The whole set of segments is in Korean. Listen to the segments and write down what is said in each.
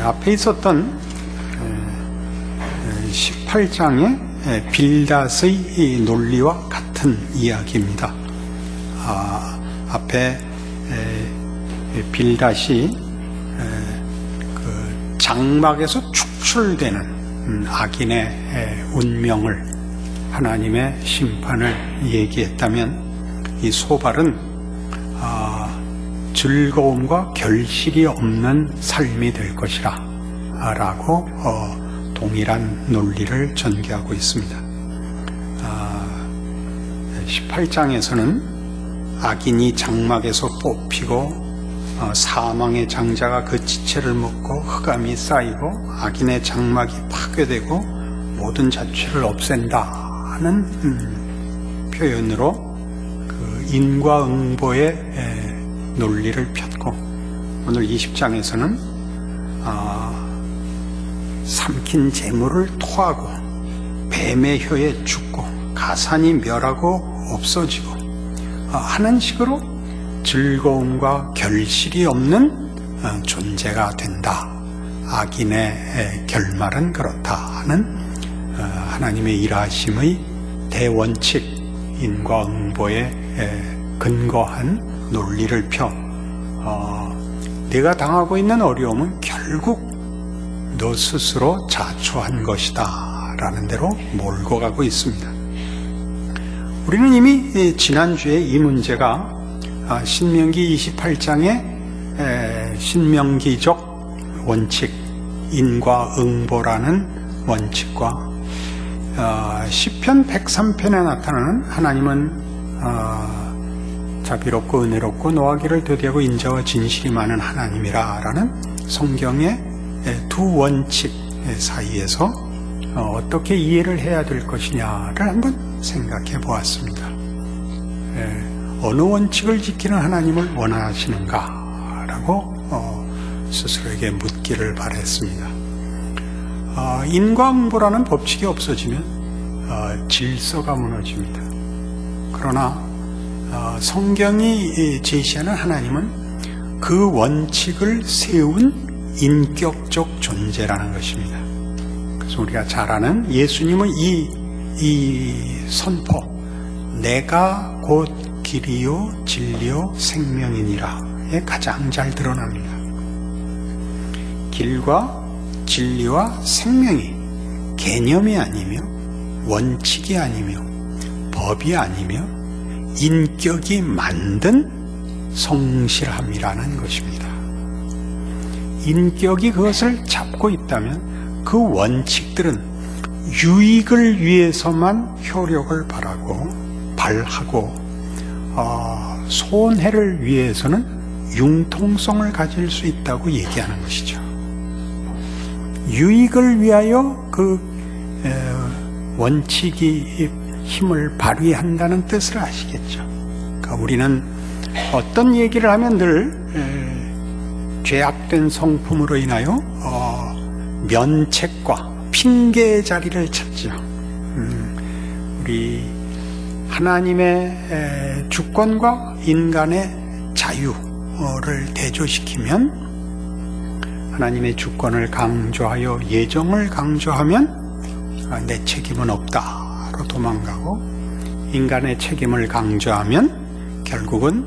앞에 있었던 18장의 빌닷의 논리와 같은 이야기입니다. 앞에 빌닷이 그 장막에서 축출되는 악인의 운명을, 하나님의 심판을 얘기했다면, 이 소발은 즐거움과 결실이 없는 삶이 될 것이라 라고 동일한 논리를 전개하고 있습니다. 18장에서는 악인이 장막에서 뽑히고 사망의 장자가 그 지체를 먹고 흑암이 쌓이고 악인의 장막이 파괴되고 모든 자취를 없앤다는 표현으로 그 인과응보의 논리를 폈고, 오늘 20장에서는 삼킨 재물을 토하고 뱀의 혀에 죽고 가산이 멸하고 없어지고 하는 식으로 즐거움과 결실이 없는 존재가 된다. 악인의 결말은 그렇다 하는 하나님의 일하심의 대원칙, 인과응보에 근거한 논리를 펴 내가 당하고 있는 어려움은 결국 너 스스로 자초한 것이다 라는 대로 몰고 가고 있습니다. 우리는 이미 지난주에 이 문제가 신명기 28장의 신명기적 원칙, 인과응보라는 원칙과 시편 103편에 나타나는 하나님은 자비롭고 은혜롭고 노하기를 더디하고 인자와 진실이 많은 하나님이라 라는 성경의 두 원칙 사이에서 어떻게 이해를 해야 될 것이냐를 한번 생각해 보았습니다. 어느 원칙을 지키는 하나님을 원하시는가 라고 스스로에게 묻기를 바랬습니다. 인과응보라는 법칙이 없어지면 질서가 무너집니다. 그러나 성경이 제시하는 하나님은 그 원칙을 세운 인격적 존재라는 것입니다. 그래서 우리가 잘 아는 예수님의 이 선포, 내가 곧 길이요 진리요 생명이니라에 가장 잘 드러납니다. 길과 진리와 생명이 개념이 아니며 원칙이 아니며 법이 아니며 인격이 만든 성실함이라는 것입니다. 인격이 그것을 잡고 있다면 그 원칙들은 유익을 위해서만 효력을 발하고 손해를 위해서는 융통성을 가질 수 있다고 얘기하는 것이죠. 유익을 위하여 그 원칙이 힘을 발휘한다는 뜻을 아시겠죠. 그러니까 우리는 어떤 얘기를 하면 늘 죄악된 성품으로 인하여 면책과 핑계의 자리를 찾죠. 우리 하나님의 주권과 인간의 자유를 대조시키면, 하나님의 주권을 강조하여 예정을 강조하면 내 책임은 없다로 도망가고, 인간의 책임을 강조하면 결국은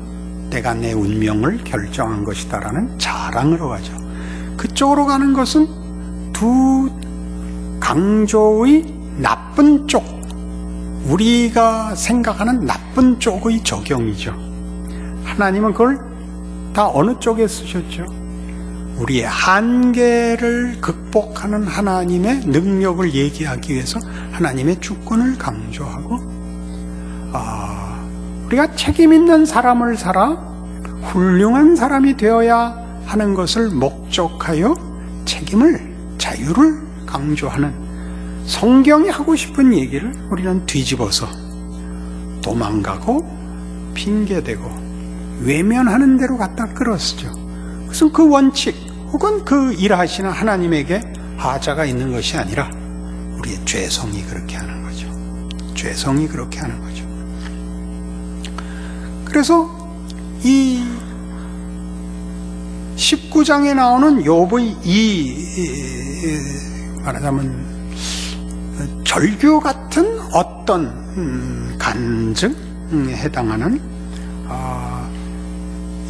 내가 내 운명을 결정한 것이다라는 자랑으로 가죠. 그쪽으로 가는 것은 두 강조의 나쁜 쪽, 우리가 생각하는 나쁜 쪽의 적용이죠. 하나님은 그걸 다 어느 쪽에 쓰셨죠? 우리의 한계를 극복하는 하나님의 능력을 얘기하기 위해서 하나님의 주권을 강조하고, 우리가 책임 있는 사람을 살아 훌륭한 사람이 되어야 하는 것을 목적하여 책임을, 자유를 강조하는 성경이 하고 싶은 얘기를 우리는 뒤집어서 도망가고 핑계대고 외면하는 대로 갖다 끌어쓰죠. 그래서 그 원칙 혹은 그 일하시는 하나님에게 하자가 있는 것이 아니라 우리의 죄성이 그렇게 하는 거죠. 죄성이 그렇게 하는 거죠. 그래서 이 19장에 나오는 욥의 말하자면 절규 같은 어떤 간증에 해당하는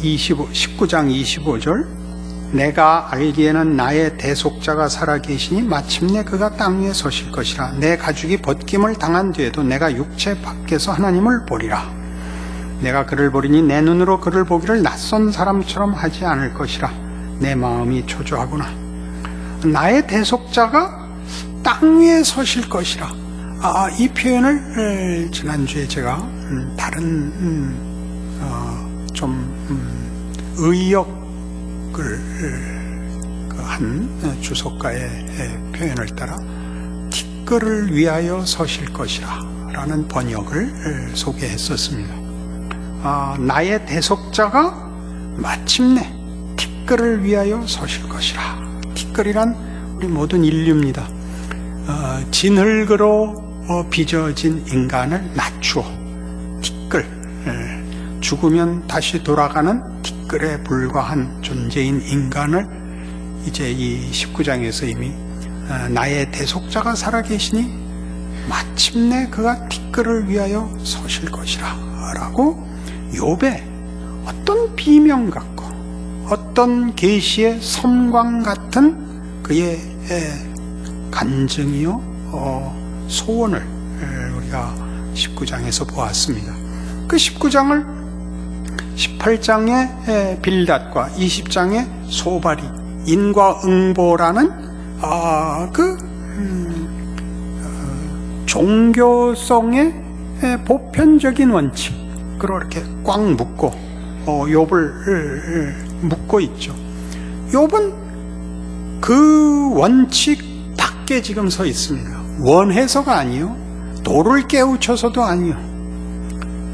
19장 25절, 내가 알기에는 나의 대속자가 살아계시니 마침내 그가 땅 위에 서실 것이라. 내 가죽이 벗김을 당한 뒤에도 내가 육체 밖에서 하나님을 보리라. 내가 그를 보리니 내 눈으로 그를 보기를 낯선 사람처럼 하지 않을 것이라. 내 마음이 초조하구나. 나의 대속자가 땅 위에 서실 것이라. 이 표현을 지난주에 제가 다른 의역을 한 주석가의 표현을 따라 티끌을 위하여 서실 것이라 라는 번역을 소개했었습니다. 나의 대속자가 마침내 티끌을 위하여 서실 것이라. 티끌이란 우리 모든 인류입니다. 진흙으로 빚어진 인간을 낮추어 티끌, 죽으면 다시 돌아가는 티끌에 불과한 존재인 인간을 이제 이 19장에서 이미 나의 대속자가 살아계시니 마침내 그가 티끌을 위하여 서실 것이라 라고 욥의 어떤 비명 같고 어떤 계시의 섬광 같은 그의 간증이요 소원을 우리가 19장에서 보았습니다. 그 19장을 18장의 빌닷과 20장의 소발이 인과응보라는 종교성의 보편적인 원칙으로 이렇게 꽉 묶고 욥을 묶고 있죠. 욥은 그 원칙 밖에 지금 서 있습니다. 원해서가 아니요, 돌을 깨우쳐서도 아니요,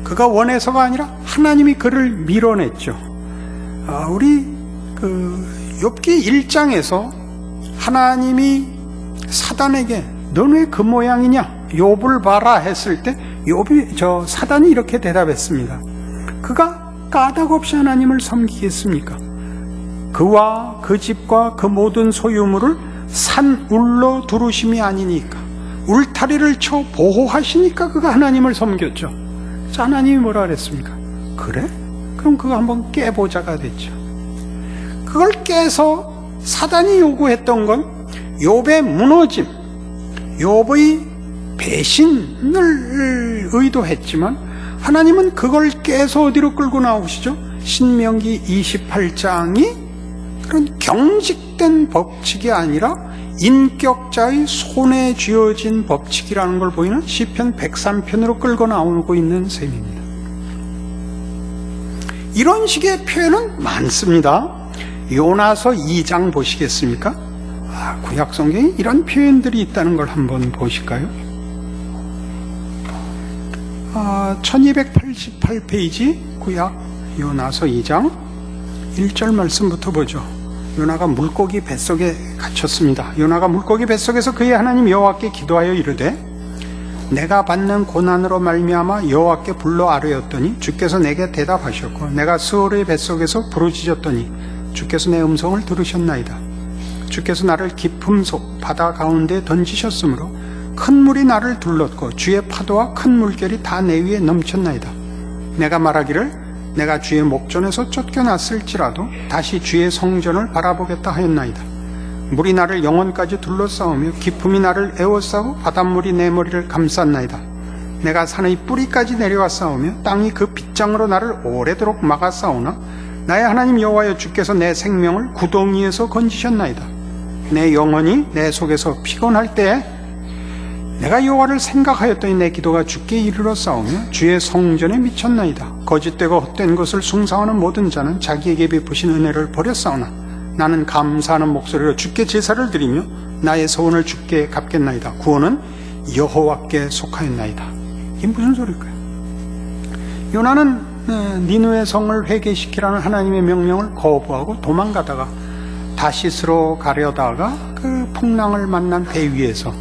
그가 원해서가 아니라 하나님이 그를 밀어냈죠. 우리 욥기 1장에서 하나님이 사단에게 넌 왜 그 모양이냐, 욥을 봐라 했을 때 사단이 이렇게 대답했습니다. 그가 까닭없이 하나님을 섬기겠습니까? 그와 그 집과 그 모든 소유물을 산 울로 두르심이 아니니까, 울타리를 쳐 보호하시니까 그가 하나님을 섬겼죠. 자, 하나님이 뭐라 그랬습니까? 그래? 그럼 그거 한번 깨보자가 됐죠. 그걸 깨서 사단이 요구했던 건 욥의 무너짐, 욥의 배신을 의도했지만 하나님은 그걸 깨서 어디로 끌고 나오시죠? 신명기 28장이 그런 경직된 법칙이 아니라 인격자의 손에 쥐어진 법칙이라는 걸 보이는 시편 103편으로 끌고 나오고 있는 셈입니다. 이런 식의 표현은 많습니다. 요나서 2장 보시겠습니까? 구약 성경에 이런 표현들이 있다는 걸 한번 보실까요? 1288페이지 구약 요나서 2장 1절 말씀부터 보죠. 요나가 물고기 뱃속에 갇혔습니다. 요나가 물고기 뱃속에서 그의 하나님 여호와께 기도하여 이르되 내가 받는 고난으로 말미암아 여호와께 불러 아뢰었더니 주께서 내게 대답하셨고 내가 스올의 뱃속에서 부르짖었더니 주께서 내 음성을 들으셨나이다. 주께서 나를 깊음 속 바다 가운데 던지셨으므로 큰 물이 나를 둘렀고 주의 파도와 큰 물결이 다 내 위에 넘쳤나이다. 내가 말하기를 내가 주의 목전에서 쫓겨났을지라도 다시 주의 성전을 바라보겠다 하였나이다. 물이 나를 영혼까지 둘러싸우며 기품이 나를 에워싸고 바닷물이 내 머리를 감쌌나이다. 내가 산의 뿌리까지 내려왔사오며 땅이 그 빗장으로 나를 오래도록 막았사오나 나의 하나님 여호와여 주께서 내 생명을 구덩이에서 건지셨나이다. 내 영혼이 내 속에서 피곤할 때에 내가 여호와를 생각하였더니 내 기도가 주께 이르러 싸우며 주의 성전에 미쳤나이다. 거짓되고 헛된 것을 숭상하는 모든 자는 자기에게 베푸신 은혜를 버렸사오나 나는 감사하는 목소리로 주께 제사를 드리며 나의 소원을 주께 갚겠나이다. 구원은 여호와께 속하였나이다. 이게 무슨 소리일까요? 요나는 니느웨 성을 회개시키라는 하나님의 명령을 거부하고 도망가다가 다시스로 가려다가 그 풍랑을 만난 배 위에서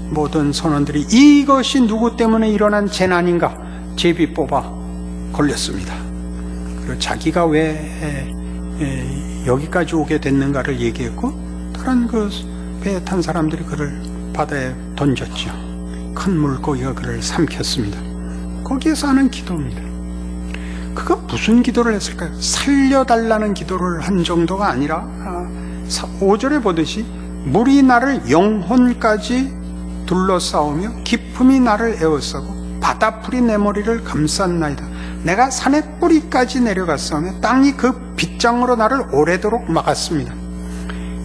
모든 선원들이 이것이 누구 때문에 일어난 재난인가 제비 뽑아 걸렸습니다. 그리고 자기가 왜 여기까지 오게 됐는가를 얘기했고, 다른 그 배에 탄 사람들이 그를 바다에 던졌죠. 큰 물고기가 그를 삼켰습니다. 거기에서 하는 기도입니다. 그가 무슨 기도를 했을까요? 살려달라는 기도를 한 정도가 아니라 5절에 보듯이 물이 나를 영혼까지 둘러싸우며 기품이 나를 에워싸고 바다풀이 내 머리를 감쌌나이다. 내가 산의 뿌리까지 내려갔으며 땅이 그 빗장으로 나를 오래도록 막았습니다.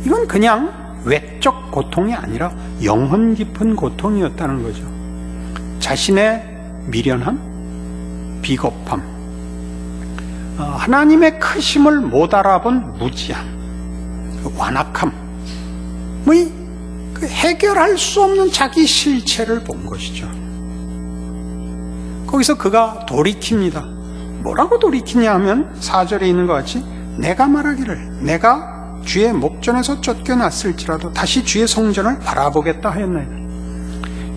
이건 그냥 외적 고통이 아니라 영혼 깊은 고통이었다는 거죠. 자신의 미련함, 비겁함, 하나님의 크심을 못 알아본 무지함, 완악함, 그 해결할 수 없는 자기 실체를 본 것이죠. 거기서 그가 돌이킵니다. 뭐라고 돌이키냐 하면 4절에 있는 것 같이 내가 말하기를 내가 주의 목전에서 쫓겨났을지라도 다시 주의 성전을 바라보겠다 하였나이다.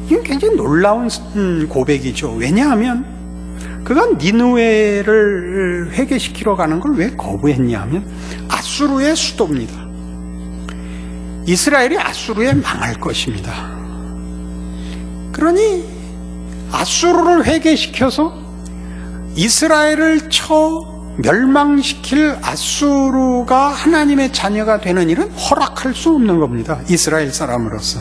이건 굉장히 놀라운 고백이죠. 왜냐하면 그가 니느웨를 회개시키러 가는 걸 왜 거부했냐 하면 아수르의 수도입니다. 이스라엘이 아수르에 망할 것입니다. 그러니 아수르를 회개시켜서 이스라엘을 멸망시킬 아수르가 하나님의 자녀가 되는 일은 허락할 수 없는 겁니다. 이스라엘 사람으로서.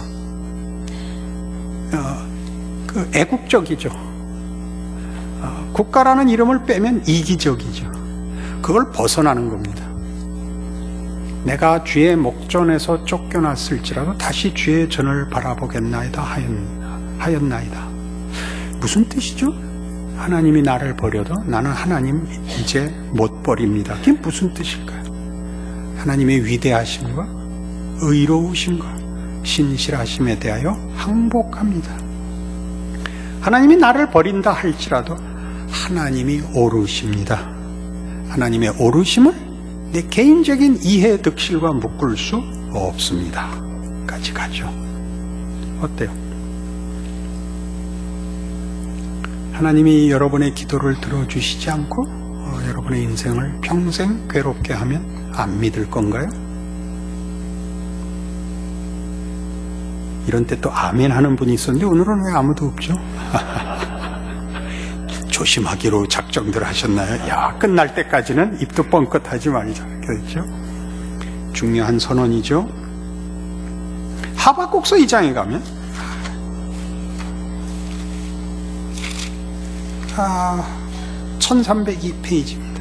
애국적이죠. 국가라는 이름을 빼면 이기적이죠. 그걸 벗어나는 겁니다. 내가 주의 목전에서 쫓겨났을지라도 다시 주의 전을 바라보겠나이다 하였나이다. 무슨 뜻이죠? 하나님이 나를 버려도 나는 하나님 이제 못 버립니다. 그게 무슨 뜻일까요? 하나님의 위대하심과 의로우심과 신실하심에 대하여 항복합니다. 하나님이 나를 버린다 할지라도 하나님이 오르십니다. 하나님의 오르심을 내 개인적인 이해 득실과 묶을 수 없습니다. 까지 가죠. 어때요? 하나님이 여러분의 기도를 들어주시지 않고 여러분의 인생을 평생 괴롭게 하면 안 믿을 건가요? 이런 때 또 아멘 하는 분이 있었는데 오늘은 왜 아무도 없죠? 조심하기로 작정들 하셨나요? 야, 끝날 때까지는 입도 뻥끗하지 말자. 그렇죠? 중요한 선언이죠. 하박국서 2장에 가면 1302페이지입니다.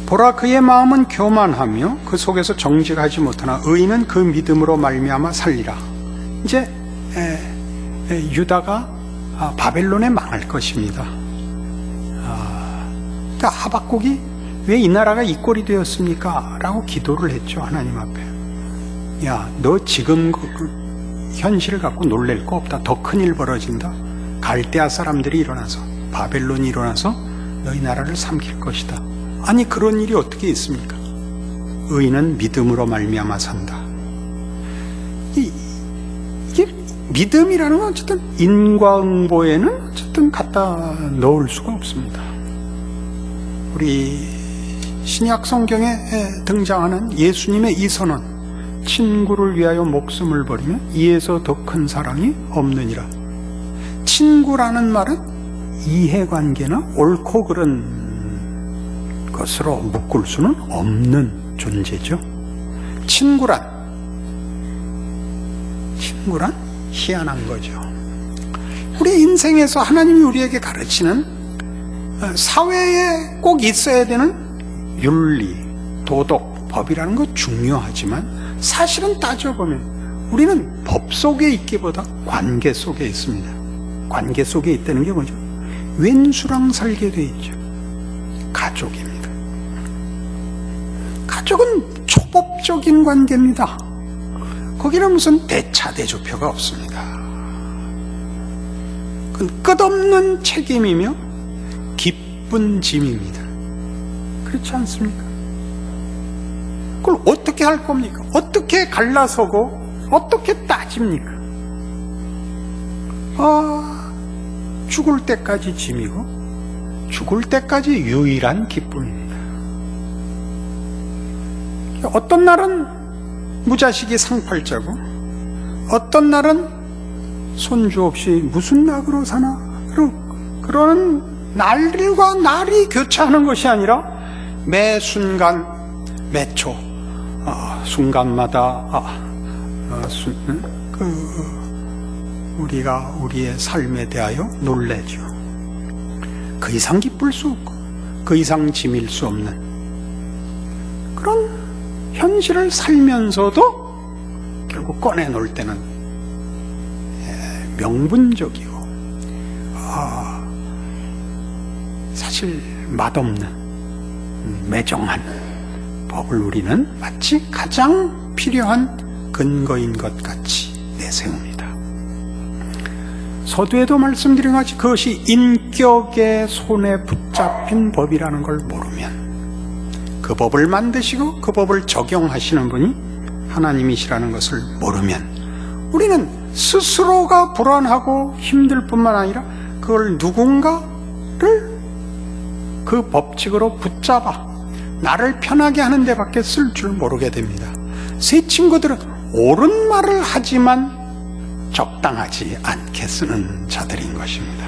보라, 그의 마음은 교만하며 그 속에서 정직하지 못하나 의인은 그 믿음으로 말미암아 살리라. 이제 유다가 바벨론에 망할 것입니다. 그러니까 하박국이 왜 이 나라가 이 꼴이 되었습니까? 라고 기도를 했죠. 하나님 앞에. 야, 너 지금 현실을 갖고 놀랄 거 없다. 더 큰일 벌어진다. 갈대아 사람들이 일어나서, 바벨론이 일어나서 너희 나라를 삼킬 것이다. 아니, 그런 일이 어떻게 있습니까? 의인은 믿음으로 말미암아 산다. 이게 믿음이라는 건 어쨌든 인과응보에는 어쨌든 갖다 넣을 수가 없습니다. 우리 신약 성경에 등장하는 예수님의 이 선언, 친구를 위하여 목숨을 버리면 이에서 더 큰 사랑이 없느니라. 친구라는 말은 이해관계나 옳고 그른 것으로 묶을 수는 없는 존재죠. 친구란 희한한 거죠. 우리 인생에서 하나님이 우리에게 가르치는 사회에 꼭 있어야 되는 윤리, 도덕, 법이라는 거 중요하지만 사실은 따져보면 우리는 법 속에 있기보다 관계 속에 있습니다. 관계 속에 있다는 게 뭐죠? 왼수랑 살게 돼 있죠. 가족입니다. 가족은 초법적인 관계입니다. 거기는 무슨 대차대조표가 없습니다. 그건 끝없는 책임이며 기쁜 짐입니다. 그렇지 않습니까? 그걸 어떻게 할 겁니까? 어떻게 갈라서고 어떻게 따집니까? 죽을 때까지 짐이고 죽을 때까지 유일한 기쁨입니다. 어떤 날은 무자식이 상팔자고 어떤 날은 손주 없이 무슨 낙으로 사나 그런 날과 날이 교차하는 것이 아니라 매 순간 매초 순간마다 우리가 우리의 삶에 대하여 놀래죠. 그 이상 기쁠 수 없고 그 이상 짐일 수 없는 그런 현실을 살면서도 결국 꺼내놓을 때는 명분적이고 사실 맛없는 매정한 법을 우리는 마치 가장 필요한 근거인 것 같이 내세웁니다. 서두에도 말씀드린 것이 그것이 인격의 손에 붙잡힌 법이라는 걸 모르면 그 법을 만드시고 그 법을 적용하시는 분이 하나님이시라는 것을 모르면 우리는 스스로가 불안하고 힘들 뿐만 아니라 그걸 누군가를 그 법칙으로 붙잡아 나를 편하게 하는 데밖에 쓸 줄 모르게 됩니다. 새 친구들은 옳은 말을 하지만 적당하지 않게 쓰는 자들인 것입니다.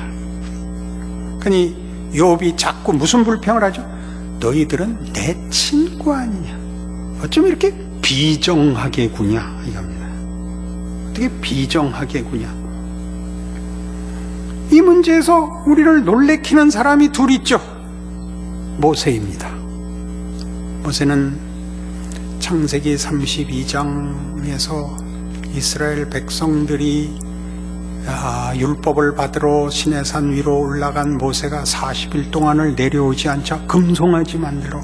그러니 욥이 자꾸 무슨 불평을 하죠? 너희들은 내 친구 아니냐? 어쩜 이렇게 비정하게 구냐? 이겁니다. 어떻게 비정하게 구냐? 이 문제에서 우리를 놀래키는 사람이 둘 있죠. 모세입니다. 모세는 창세기 32장에서 이스라엘 백성들이 율법을 받으러 시내산 위로 올라간 모세가 40일 동안을 내려오지 않자 금송아지 만들어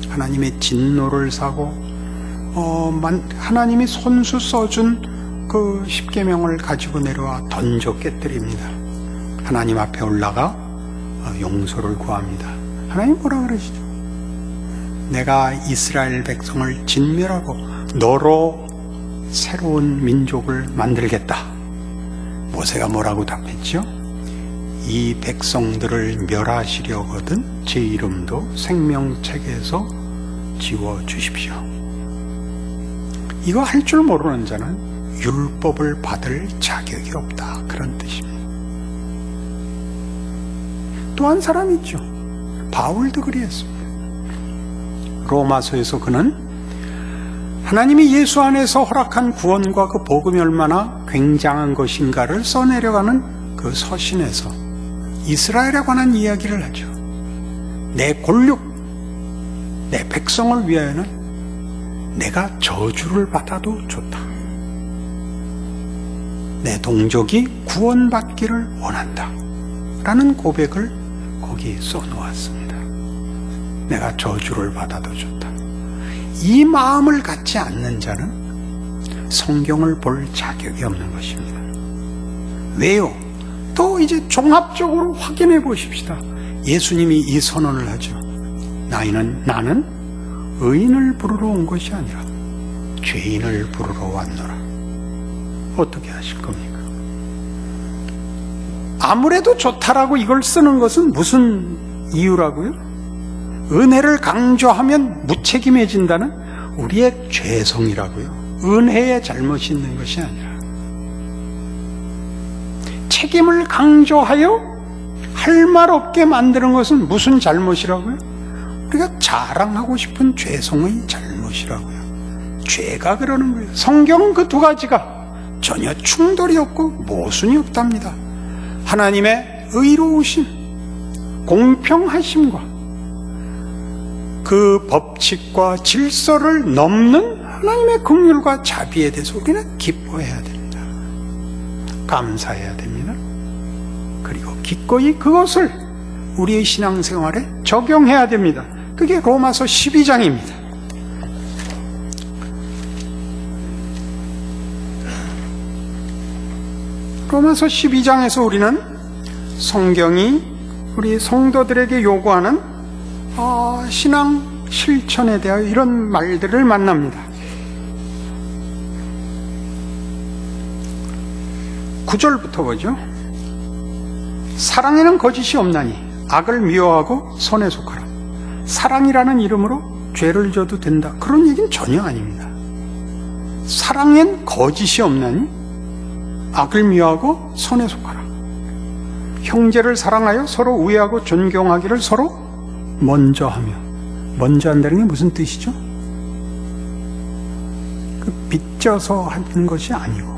하나님의 진노를 사고 하나님이 손수 써준 그 십계명을 가지고 내려와 던져 깨뜨립니다. 하나님 앞에 올라가 용서를 구합니다. 하나님 뭐라 그러시죠? 내가 이스라엘 백성을 진멸하고 너로 새로운 민족을 만들겠다. 모세가 뭐라고 답했죠? 이 백성들을 멸하시려거든 제 이름도 생명책에서 지워주십시오. 이거 할 줄 모르는 자는 율법을 받을 자격이 없다. 그런 뜻입니다. 또 한 사람이 있죠. 바울도 그리했습니다. 로마서에서 그는 하나님이 예수 안에서 허락한 구원과 그 복음이 얼마나 굉장한 것인가를 써내려가는 그 서신에서 이스라엘에 관한 이야기를 하죠. 내 골육, 내 백성을 위하여는 내가 저주를 받아도 좋다. 내 동족이 구원받기를 원한다. 라는 고백을 거기에 써놓았습니다. 내가 저주를 받아도 좋다. 이 마음을 갖지 않는 자는 성경을 볼 자격이 없는 것입니다. 왜요? 또 이제 종합적으로 확인해 보십시다. 예수님이 이 선언을 하죠. 나는 의인을 부르러 온 것이 아니라 죄인을 부르러 왔노라. 어떻게 하실 겁니까? 아무래도 좋다라고 이걸 쓰는 것은 무슨 이유라고요? 은혜를 강조하면 무책임해진다는 우리의 죄성이라고요. 은혜에 잘못이 있는 것이 아니라 책임을 강조하여 할 말 없게 만드는 것은 무슨 잘못이라고요? 우리가 자랑하고 싶은 죄성의 잘못이라고요. 죄가 그러는 거예요. 성경은 그 두 가지가 전혀 충돌이 없고 모순이 없답니다. 하나님의 의로우심, 공평하심과 그 법칙과 질서를 넘는 하나님의 긍휼과 자비에 대해서 우리는 기뻐해야 됩니다. 감사해야 됩니다. 그리고 기꺼이 그것을 우리의 신앙생활에 적용해야 됩니다. 그게 로마서 12장입니다. 로마서 12장에서 우리는 성경이 우리 성도들에게 요구하는 신앙 실천에 대하여 이런 말들을 만납니다. 9절부터 보죠. 사랑에는 거짓이 없나니 악을 미워하고 선에 속하라. 사랑이라는 이름으로 죄를 져도 된다. 그런 얘기는 전혀 아닙니다. 사랑엔 거짓이 없나니 악을 미워하고 선에 속하라. 형제를 사랑하여 서로 우애하고 존경하기를 서로 먼저 하며. 먼저 한다는 게 무슨 뜻이죠? 빚져서 하는 것이 아니고,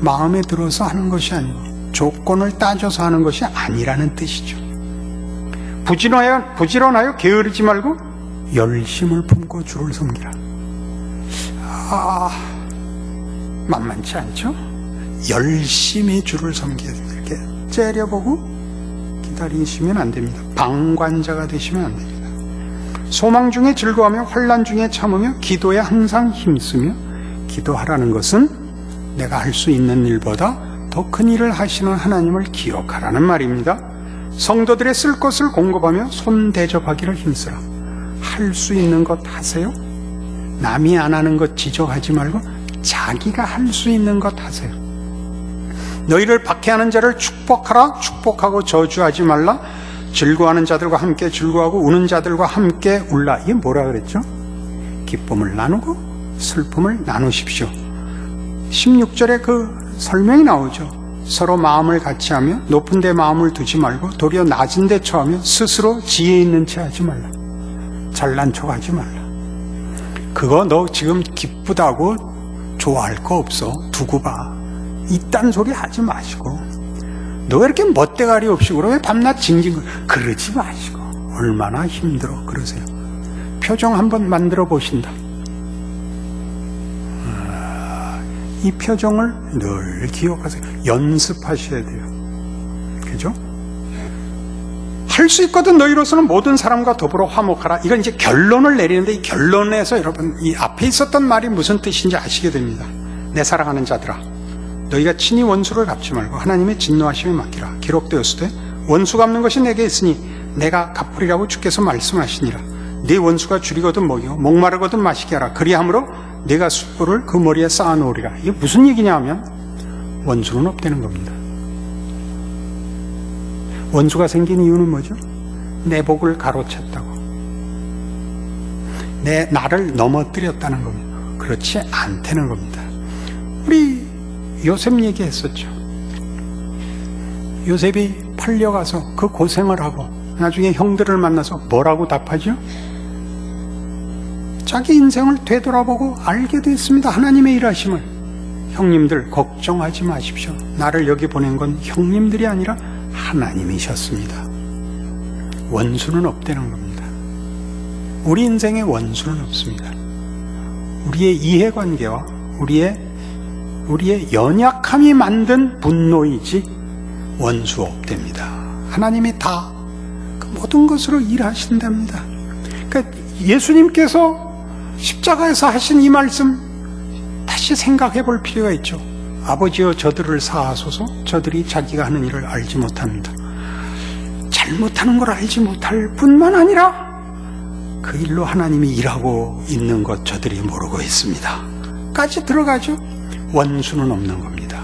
마음에 들어서 하는 것이 아니고, 조건을 따져서 하는 것이 아니라는 뜻이죠. 부지런하여 게으르지 말고 열심을 품고 주를 섬기라. 만만치 않죠? 열심히 주를 섬겨야 됩니다. 이렇게 째려보고 기다리시면 안 됩니다. 방관자가 되시면 안 됩니다. 소망 중에 즐거워하며 환난 중에 참으며 기도에 항상 힘쓰며. 기도하라는 것은 내가 할 수 있는 일보다 더 큰 일을 하시는 하나님을 기억하라는 말입니다. 성도들의 쓸 것을 공급하며 손 대접하기를 힘쓰라. 할 수 있는 것 하세요. 남이 안 하는 것 지적하지 말고 자기가 할 수 있는 것 하세요. 너희를 박해하는 자를 축복하라. 축복하고 저주하지 말라. 즐거워하는 자들과 함께 즐거워하고 우는 자들과 함께 울라. 이게 뭐라 그랬죠? 기쁨을 나누고 슬픔을 나누십시오. 16절에 그 설명이 나오죠. 서로 마음을 같이 하며 높은 데 마음을 두지 말고 도리어 낮은 데 처하며 스스로 지혜 있는 체 하지 말라. 잘난 척 하지 말라. 그거 너 지금 기쁘다고 좋아할 거 없어. 두고 봐. 이딴 소리 하지 마시고, 너 왜 이렇게 멋대가리 없이 그러? 왜 밤낮 징징 그러지 마시고. 얼마나 힘들어 그러세요. 표정 한번 만들어 보신다. 이 표정을 늘 기억하세요. 연습하셔야 돼요. 그죠? 할 수 있거든 너희로서는 모든 사람과 더불어 화목하라. 이건 이제 결론을 내리는데, 이 결론에서 여러분 이 앞에 있었던 말이 무슨 뜻인지 아시게 됩니다. 내 사랑하는 자들아, 너희가 친히 원수를 갚지 말고 하나님의 진노하심에 맡기라. 기록되었으되 원수 갚는 것이 내게 있으니 내가 갚으리라고 주께서 말씀하시니라. 네 원수가 줄이거든 먹이고 목마르거든 마시게 하라. 그리함으로 내가 숯불을 그 머리에 쌓아놓으리라. 이게 무슨 얘기냐 하면 원수는 없다는 겁니다. 원수가 생긴 이유는 뭐죠? 내 복을 가로챘다고, 나를 넘어뜨렸다는 겁니다. 그렇지 않다는 겁니다. 우리 요셉 얘기했었죠. 요셉이 팔려가서 그 고생을 하고 나중에 형들을 만나서 뭐라고 답하죠? 자기 인생을 되돌아보고 알게 됐습니다. 하나님의 일하심을. 형님들 걱정하지 마십시오. 나를 여기 보낸 건 형님들이 아니라 하나님이셨습니다. 원수는 없다는 겁니다. 우리 인생에 원수는 없습니다. 우리의 이해관계와 우리의 연약함이 만든 분노이지 원수 없답니다. 하나님이 다 그 모든 것으로 일하신답니다. 그러니까 예수님께서 십자가에서 하신 이 말씀 다시 생각해 볼 필요가 있죠. 아버지여 저들을 사하소서. 저들이 자기가 하는 일을 알지 못합니다. 잘못하는 걸 알지 못할 뿐만 아니라 그 일로 하나님이 일하고 있는 것 저들이 모르고 있습니다. 까지 들어가죠. 원수는 없는 겁니다.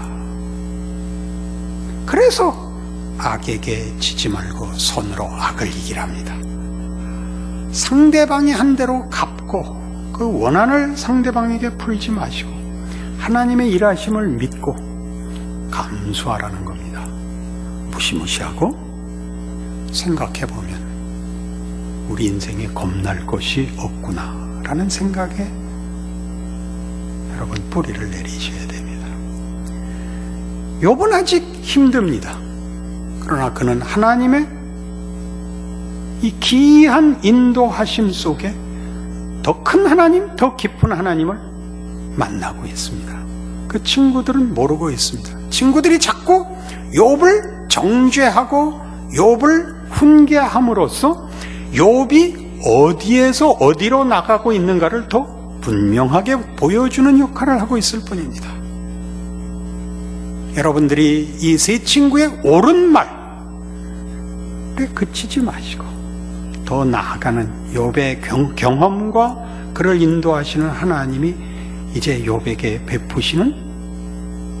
그래서 악에게 지지 말고 선으로 악을 이기랍니다. 상대방이 한 대로 갚고 그 원한을 상대방에게 풀지 마시고 하나님의 일하심을 믿고 감수하라는 겁니다. 무시무시하고 생각해보면 우리 인생에 겁날 것이 없구나 라는 생각에 여러분 뿌리를 내리셔야 됩니다. 욥은 아직 힘듭니다. 그러나 그는 하나님의 이 기이한 인도하심 속에 더 큰 하나님, 더 깊은 하나님을 만나고 있습니다. 그 친구들은 모르고 있습니다. 친구들이 자꾸 욥을 정죄하고 욥을 훈계함으로써 욥이 어디에서 어디로 나가고 있는가를 더 분명하게 보여주는 역할을 하고 있을 뿐입니다. 여러분들이 이 세 친구의 옳은 말에 그치지 마시고 더 나아가는 욥의 경험과 그를 인도하시는 하나님이 이제 욥에게 베푸시는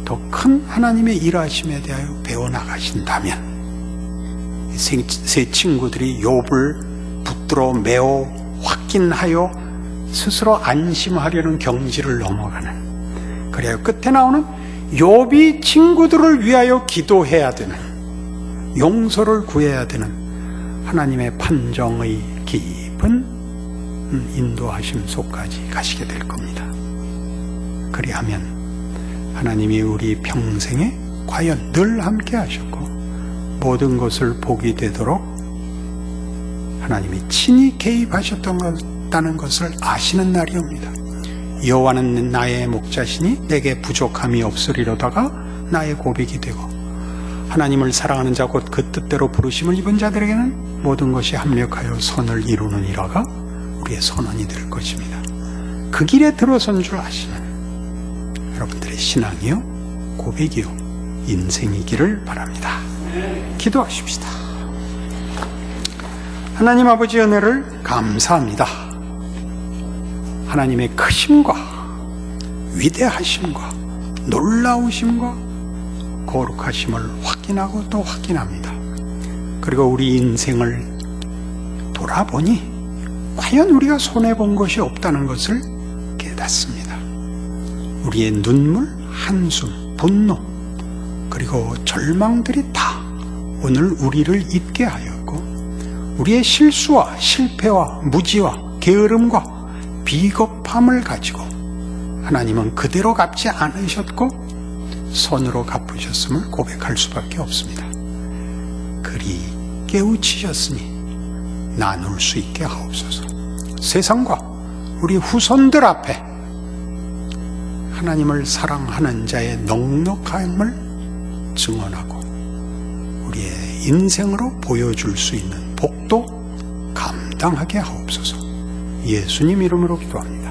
더 큰 하나님의 일하심에 대하여 배워나가신다면 세 친구들이 욥을 붙들어 매어 확인하여 스스로 안심하려는 경지를 넘어가는, 그래요. 끝에 나오는 욥이 친구들을 위하여 기도해야 되는, 용서를 구해야 되는 하나님의 판정의 깊은 인도하심 속까지 가시게 될 겁니다. 그리하면 하나님이 우리 평생에 과연 늘 함께 하셨고 모든 것을 복이 되도록 하나님이 친히 개입하셨다는 것을 아시는 날이 옵니다. 여호와는 나의 목자시니 내게 부족함이 없으리로다가 나의 고백이 되고, 하나님을 사랑하는 자 곧 그 뜻대로 부르심을 입은 자들에게는 모든 것이 합력하여 선을 이루느니라가 우리의 선언이 될 것입니다. 그 길에 들어선 줄 아시는 여러분들의 신앙이요, 고백이요, 인생이기를 바랍니다. 기도하십시다. 하나님 아버지 은혜를 감사합니다. 하나님의 크심과 위대하심과 놀라우심과 거룩하심을 확인하고 또 확인합니다. 그리고 우리 인생을 돌아보니 과연 우리가 손해본 것이 없다는 것을 깨닫습니다. 우리의 눈물, 한숨, 분노, 그리고 절망들이 다 오늘 우리를 잊게 하였고, 우리의 실수와 실패와 무지와 게으름과 비겁함을 가지고 하나님은 그대로 갚지 않으셨고 선으로 갚으셨음을 고백할 수밖에 없습니다. 그리 깨우치셨으니 나눌 수 있게 하옵소서. 세상과 우리 후손들 앞에 하나님을 사랑하는 자의 넉넉함을 증언하고 우리의 인생으로 보여줄 수 있는 복도 감당하게 하옵소서. 예수님 이름으로 기도합니다.